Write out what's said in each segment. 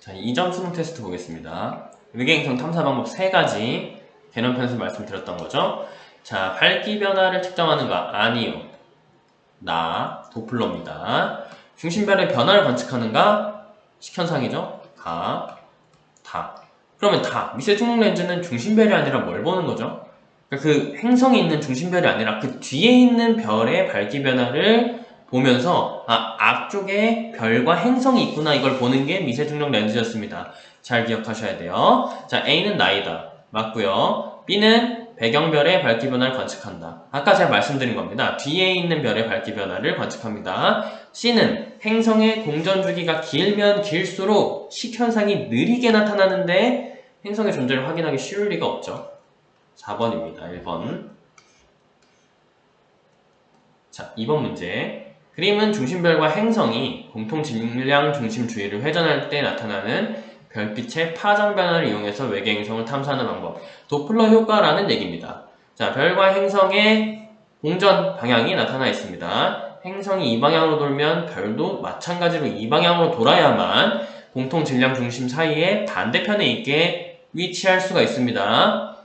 자, 2점 수능 테스트 보겠습니다. 외계행성 탐사 방법 3가지 개념 편에서 말씀드렸던 거죠. 자, 밝기 변화를 측정하는가? 아니요. 나, 도플러입니다. 중심별의 변화를 관측하는가? 식현상이죠. 가, 다. 그러면 다. 미세 중력 렌즈는 중심별이 아니라 뭘 보는 거죠? 그러니까 그 행성이 있는 중심별이 아니라 그 뒤에 있는 별의 밝기 변화를 보면서 앞쪽에 별과 행성이 있구나 이걸 보는 게 미세 중력 렌즈였습니다. 잘 기억하셔야 돼요. 자, A는 나이다. 맞고요. B는 배경별의 밝기 변화를 관측한다. 아까 제가 말씀드린 겁니다. 뒤에 있는 별의 밝기 변화를 관측합니다. C는 행성의 공전 주기가 길면 길수록 식현상이 느리게 나타나는데 행성의 존재를 확인하기 쉬울 리가 없죠. 4번입니다. 1번. 자, 2번 문제. 그림은 중심별과 행성이 공통 질량 중심 주위를 회전할 때 나타나는 별빛의 파장 변화를 이용해서 외계 행성을 탐사하는 방법. 도플러 효과라는 얘기입니다. 자, 별과 행성의 공전 방향이 나타나 있습니다. 행성이 이 방향으로 돌면 별도 마찬가지로 이 방향으로 돌아야만 공통 질량 중심 사이에 반대편에 있게 위치할 수가 있습니다.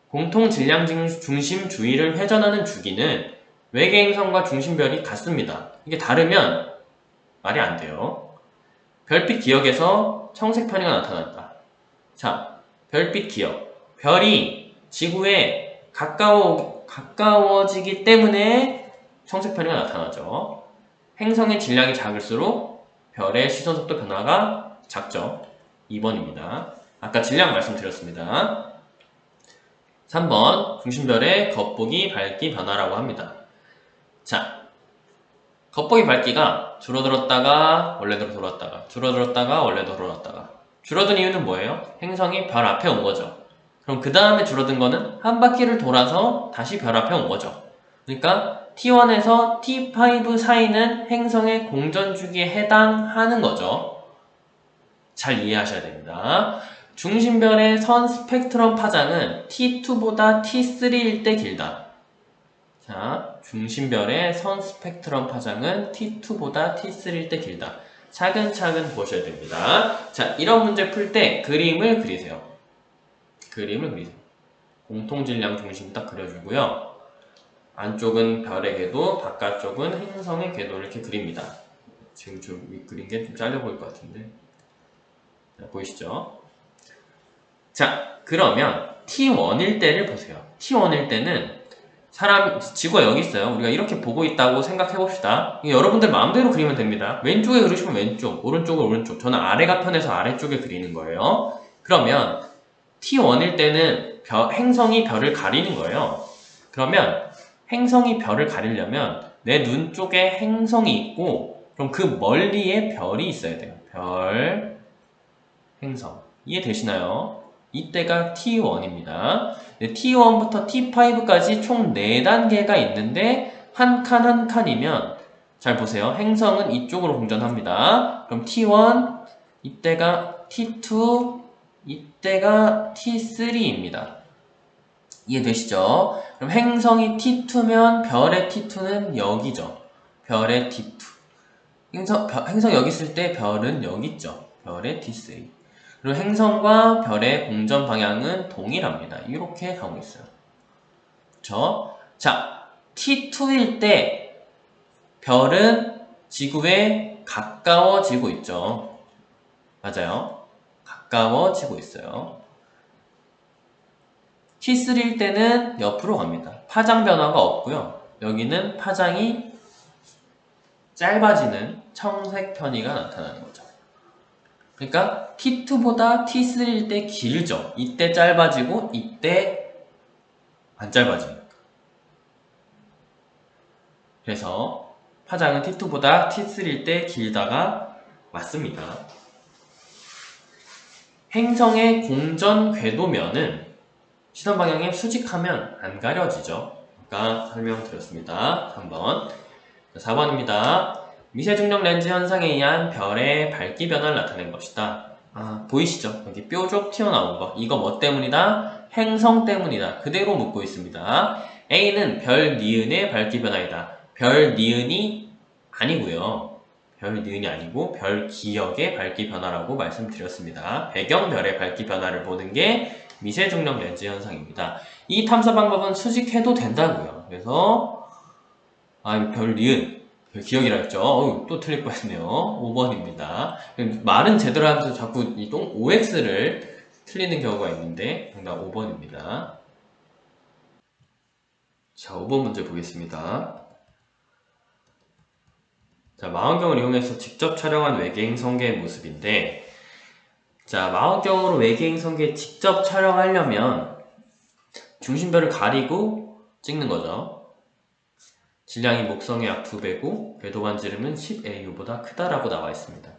공통 질량 중심 주위를 회전하는 주기는 외계 행성과 중심별이 같습니다. 이게 다르면 말이 안 돼요. 별빛 기역에서 청색 편이가 나타난다. 자, 별빛 기역. 별이 지구에 가까워지기 때문에 청색 편이가 나타나죠. 행성의 질량이 작을수록 별의 시선 속도 변화가 작죠. 2번입니다. 아까 질량 말씀드렸습니다. 3번 중심별의 겉보기 밝기 변화라고 합니다. 자, 겉보기 밝기가 줄어들었다가 원래대로 돌았다가 줄어들었다가 원래대로 돌았다가 줄어든 이유는 뭐예요? 행성이 별 앞에 온 거죠. 그럼 그 다음에 줄어든 거는 한 바퀴를 돌아서 다시 별 앞에 온 거죠. 그러니까 T1에서 T5 사이는 행성의 공전 주기에 해당하는 거죠. 잘 이해하셔야 됩니다. 중심별의 선 스펙트럼 파장은 T2보다 T3일 때 길다. 자, 중심별의 선 스펙트럼 파장은 T2보다 T3일 때 길다. 차근차근 보셔야 됩니다. 자, 이런 문제 풀 때 그림을 그리세요. 그림을 그리세요. 공통질량 중심 딱 그려주고요. 안쪽은 별의 궤도, 바깥쪽은 행성의 궤도를 이렇게 그립니다. 지금 좀 그린 게 좀 잘려 보일 것 같은데. 자, 보이시죠? 자, 그러면 T1일 때를 보세요. T1일 때는 지구가 여기 있어요. 우리가 이렇게 보고 있다고 생각해 봅시다. 여러분들 마음대로 그리면 됩니다. 왼쪽에 그리시면 왼쪽, 오른쪽은 오른쪽. 저는 아래가 편해서 아래쪽에 그리는 거예요. 그러면 T1일 때는 행성이 별을 가리는 거예요. 그러면 행성이 별을 가리려면 내 눈 쪽에 행성이 있고 그럼 그 멀리에 별이 있어야 돼요. 별, 행성. 이해되시나요? 이때가 T1입니다. T1부터 T5까지 총 4단계가 있는데 한 칸 한 칸이면 잘 보세요. 행성은 이쪽으로 공전합니다. 그럼 T1, 이때가 T2, 이때가 T3입니다. 이해되시죠? 그럼 행성이 T2면 별의 T2는 여기죠. 별의 T2. 행성 여기 있을 때 별은 여기 있죠. 별의 T3. 그리고 행성과 별의 공전 방향은 동일합니다. 이렇게 가고 있어요. 그쵸? 자, T2일 때 별은 지구에 가까워지고 있죠. 맞아요. 가까워지고 있어요. T3일 때는 옆으로 갑니다. 파장 변화가 없고요. 여기는 파장이 짧아지는 청색 편이가 나타나는 거죠. 그러니까 T2보다 T3일 때 길죠. 이때 짧아지고 이때 안 짧아집니다. 그래서 파장은 T2보다 T3일 때 길다가 맞습니다. 행성의 공전 궤도면은 시선 방향이 수직하면 안 가려지죠. 아까 설명드렸습니다. 3번. 4번입니다. 미세중력 렌즈 현상에 의한 별의 밝기 변화를 나타낸 것이다. 보이시죠? 여기 뾰족 튀어나온 거. 이거 뭐 때문이다? 행성 때문이다. 그대로 묻고 있습니다. A는 별 니은의 밝기 변화이다. 별 니은이 아니고요. 별 니은이 아니고 별 기역의 밝기 변화라고 말씀드렸습니다. 배경별의 밝기 변화를 보는 게 미세중력 렌즈 현상입니다. 이 탐사 방법은 수직해도 된다고요. 그래서 별 니은, 별 기역이라 했죠. 또 틀릴 뻔했네요. 5번입니다. 말은 제대로 하면서 자꾸 이 OX를 틀리는 경우가 있는데 정답 5번입니다. 자, 5번 문제 보겠습니다. 자, 망원경을 이용해서 직접 촬영한 외계인 성계의 모습인데, 자, 망원경으로 외계인 성계 직접 촬영하려면 중심별을 가리고 찍는 거죠. 질량이 목성의 약 2배고 궤도 반지름은 10AU보다 크다라고 나와 있습니다.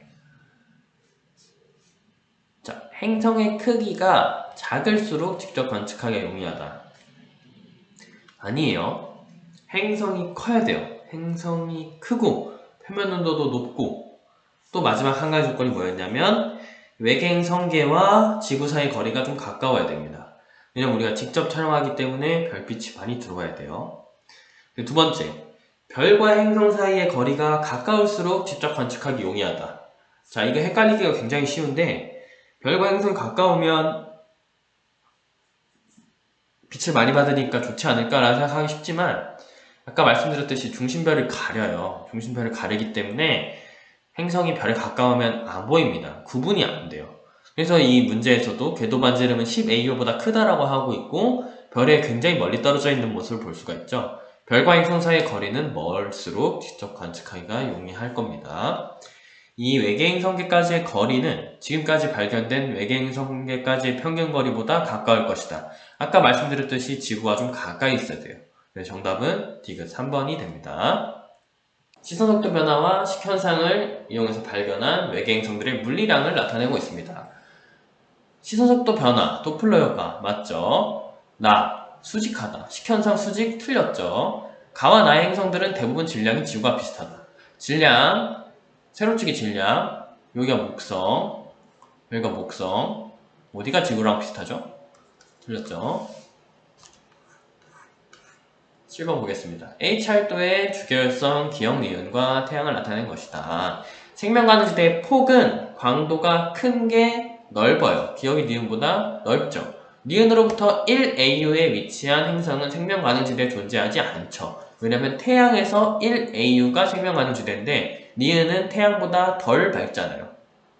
자, 행성의 크기가 작을수록 직접 관측하기 용이하다. 아니에요. 행성이 커야 돼요. 행성이 크고 표면 온도도 높고, 또 마지막 한 가지 조건이 뭐였냐면 외계인 성계와 지구 사이 거리가 좀 가까워야 됩니다. 왜냐면 우리가 직접 촬영하기 때문에 별빛이 많이 들어와야 돼요. 두 번째, 별과 행성 사이의 거리가 가까울수록 직접 관측하기 용이하다. 자, 이거 헷갈리기가 굉장히 쉬운데, 별과 행성이 가까우면 빛을 많이 받으니까 좋지 않을까라는 생각하기 쉽지만, 아까 말씀드렸듯이 중심별을 가려요. 중심별을 가리기 때문에 행성이 별에 가까우면 안 보입니다. 구분이 안 돼요. 그래서 이 문제에서도 궤도 반지름은 10AU보다 크다라고 하고 있고, 별에 굉장히 멀리 떨어져 있는 모습을 볼 수가 있죠. 별과 행성 사이의 거리는 멀수록 직접 관측하기가 용이할 겁니다. 이 외계인 성계까지의 거리는 지금까지 발견된 외계인 성계까지의 평균 거리보다 가까울 것이다. 아까 말씀드렸듯이 지구와 좀 가까이 있어야 돼요. 그래서 정답은 디귿 3번이 됩니다. 시선속도 변화와 식현상을 이용해서 발견한 외계행성들의 물리량을 나타내고 있습니다. 시선속도 변화, 도플러 효과 맞죠? 수직하다. 식현상 수직 틀렸죠? 가와 나의 행성들은 대부분 질량이 지구와 비슷하다. 질량, 세로치기 질량, 여기가 목성, 여기가 목성, 어디가 지구랑 비슷하죠? 틀렸죠? 7번 보겠습니다. H활도의 주계열성 기역 니은과 태양을 나타낸 것이다. 생명 가능지대의 폭은 광도가 큰 게 넓어요. 기역이 니은보다 넓죠. 니은으로부터 1AU에 위치한 행성은 생명 가능지대에 존재하지 않죠. 왜냐면 태양에서 1AU가 생명 가능지대인데 니은은 태양보다 덜 밝잖아요.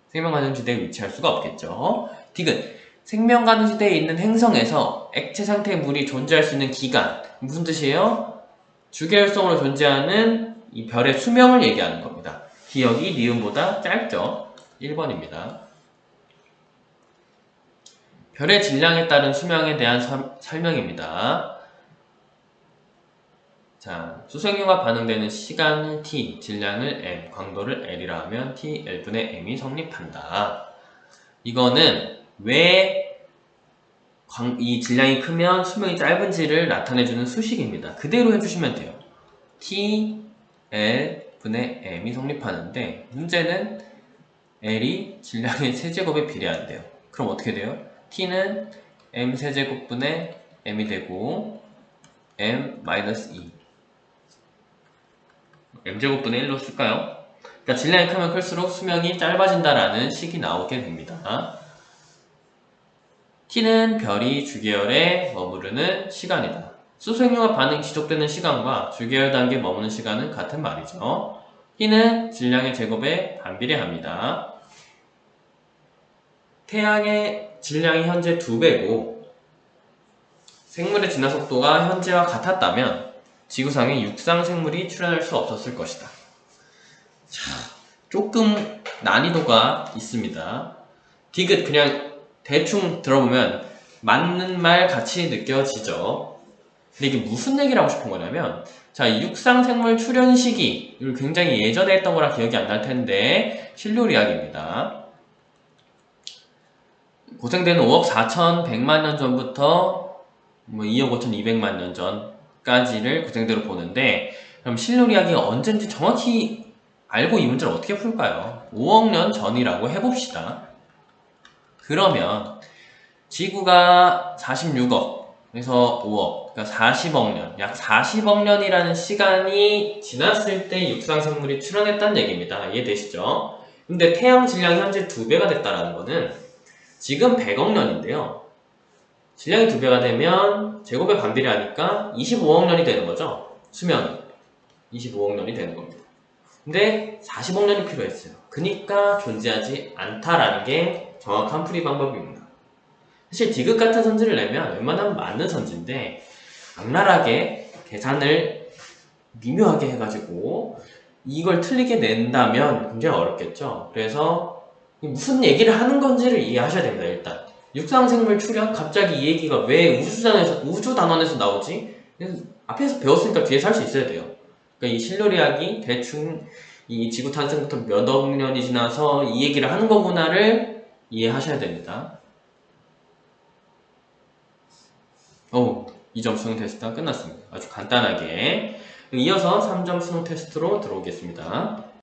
생명 가능지대에 위치할 수가 없겠죠. 디귿, 생명 가능지대에 있는 행성에서 액체 상태의 물이 존재할 수 있는 기간, 무슨 뜻이에요? 주계열성으로 존재하는 이 별의 수명을 얘기하는 겁니다. 기역이 니은보다 짧죠. 1번입니다. 별의 질량에 따른 수명에 대한 설명입니다. 자, 수생유가 반응되는 시간을 t, 질량을 m, 광도를 l이라 하면 t, l분의 m이 성립한다. 이거는 왜 이 질량이 크면 수명이 짧은지를 나타내주는 수식입니다. 그대로 해주시면 돼요. t, l 분의 m이 성립하는데 문제는 l이 질량의 세제곱에 비례한대요. 그럼 어떻게 돼요? t는 m 세제곱분의 m이 되고 m-2 m제곱분의 1로 쓸까요? 그러니까 질량이 크면 클수록 수명이 짧아진다라는 식이 나오게 됩니다. t는 별이 주계열에 머무르는 시간이다. 수소행유가 반응이 지속되는 시간과 주계열 단계에 머무는 시간은 같은 말이죠. t는 질량의 제곱에 반비례합니다. 태양의 질량이 현재 2배고 생물의 진화 속도가 현재와 같았다면 지구상에 육상 생물이 출현할 수 없었을 것이다. 자, 조금 난이도가 있습니다. 디귿 그냥 대충 들어보면 맞는 말 같이 느껴지죠. 근데 이게 무슨 얘기를 하고 싶은 거냐면, 자, 육상 생물 출현 시기, 이걸 굉장히 예전에 했던 거라 기억이 안 날 텐데 실룰이야기입니다. 고생되는 5억 4,100만 년 전부터 2억 5,200만 년 전까지를 고생대로 보는데, 그럼 실룰이야기가 언젠지 정확히 알고 이 문제를 어떻게 풀까요? 5억 년 전이라고 해봅시다. 그러면 지구가 46억, 그래서 5억, 그러니까 40억 년, 약 40억 년이라는 시간이 지났을 때 육상생물이 출현했다는 얘기입니다. 이해되시죠? 근데 태양 질량이 현재 2배가 됐다는 거는 지금 100억 년인데요. 질량이 2배가 되면 제곱에 반비례하니까 25억 년이 되는 거죠. 수명이 25억 년이 되는 겁니다. 근데 40억 년이 필요했어요. 그러니까 존재하지 않다라는 게 정확한 풀이 방법입니다. 사실 디귿 같은 선지를 내면 웬만하면 맞는 선지인데 악랄하게 계산을 미묘하게 해가지고 이걸 틀리게 낸다면 굉장히 어렵겠죠. 그래서 무슨 얘기를 하는 건지를 이해하셔야 됩니다. 일단 육상생물 출현? 갑자기 이 얘기가 왜 우주 단원에서 나오지? 앞에서 배웠으니까 뒤에서 할 수 있어야 돼요. 그러니까 이 실로리학이 대충 이 지구 탄생부터 몇 억 년이 지나서 이 얘기를 하는 거구나를 이해하셔야 됩니다. 2점 수능 테스트가 끝났습니다. 아주 간단하게. 이어서 3점 수능 테스트로 들어오겠습니다.